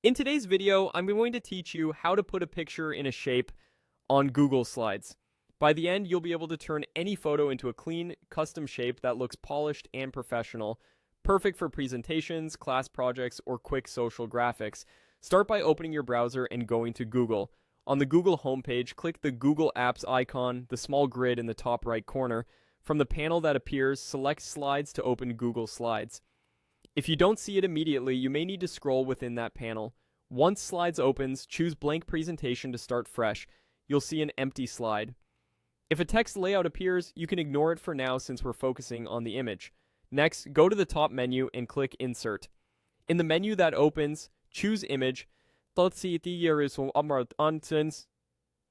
In today's video, I'm going to teach you how to put a picture in a shape on Google Slides. By the end, you'll be able to turn any photo into a clean, custom shape that looks polished and professional, perfect for presentations, class projects, or quick social graphics. Start by opening your browser and going to Google. On the Google homepage, click the Google Apps icon, the small grid in the top right corner. From the panel that appears, select Slides to open Google Slides. If you don't see it immediately, you may need to scroll within that panel. Once Slides opens, choose Blank Presentation to start fresh. You'll see an empty slide. If a text layout appears, you can ignore it for now since we're focusing on the image. Next, go to the top menu and click Insert. In the menu that opens, choose Image, then select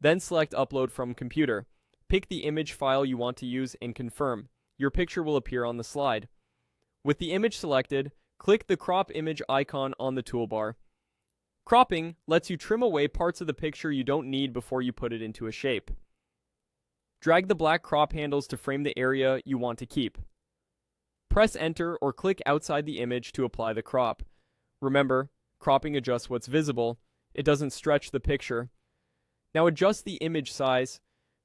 Upload from Computer. Pick the image file you want to use and confirm. Your picture will appear on the slide. With the image selected, click the Crop Image icon on the toolbar. Cropping lets you trim away parts of the picture you don't need before you put it into a shape. Drag the black crop handles to frame the area you want to keep. Press Enter or click outside the image to apply the crop. Remember, cropping adjusts what's visible. It doesn't stretch the picture. Now adjust the image size.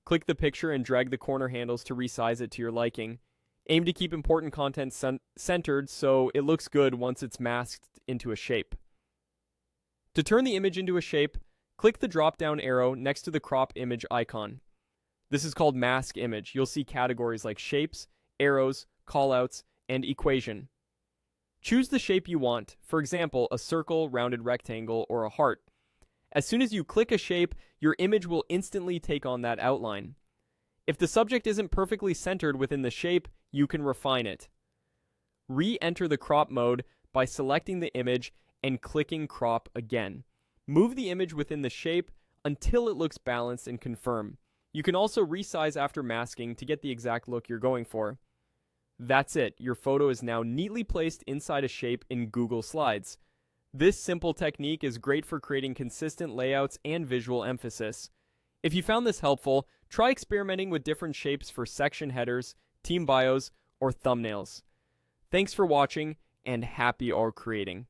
Click the picture and drag the corner handles to resize it to your liking. Aim to keep important content centered so it looks good once it's masked into a shape. To turn the image into a shape, click the drop-down arrow next to the crop image icon. This is called Mask Image. You'll see categories like Shapes, Arrows, Callouts, and Equation. Choose the shape you want, for example, a circle, rounded rectangle, or a heart. As soon as you click a shape, your image will instantly take on that outline. If the subject isn't perfectly centered within the shape, you can refine it. Re-enter the crop mode by selecting the image and clicking crop again. Move the image within the shape until it looks balanced and confirm. You can also resize after masking to get the exact look you're going for. That's it. Your photo is now neatly placed inside a shape in Google Slides. This simple technique is great for creating consistent layouts and visual emphasis. If you found this helpful, try experimenting with different shapes for section headers, team bios, or thumbnails. Thanks for watching, and happy art creating.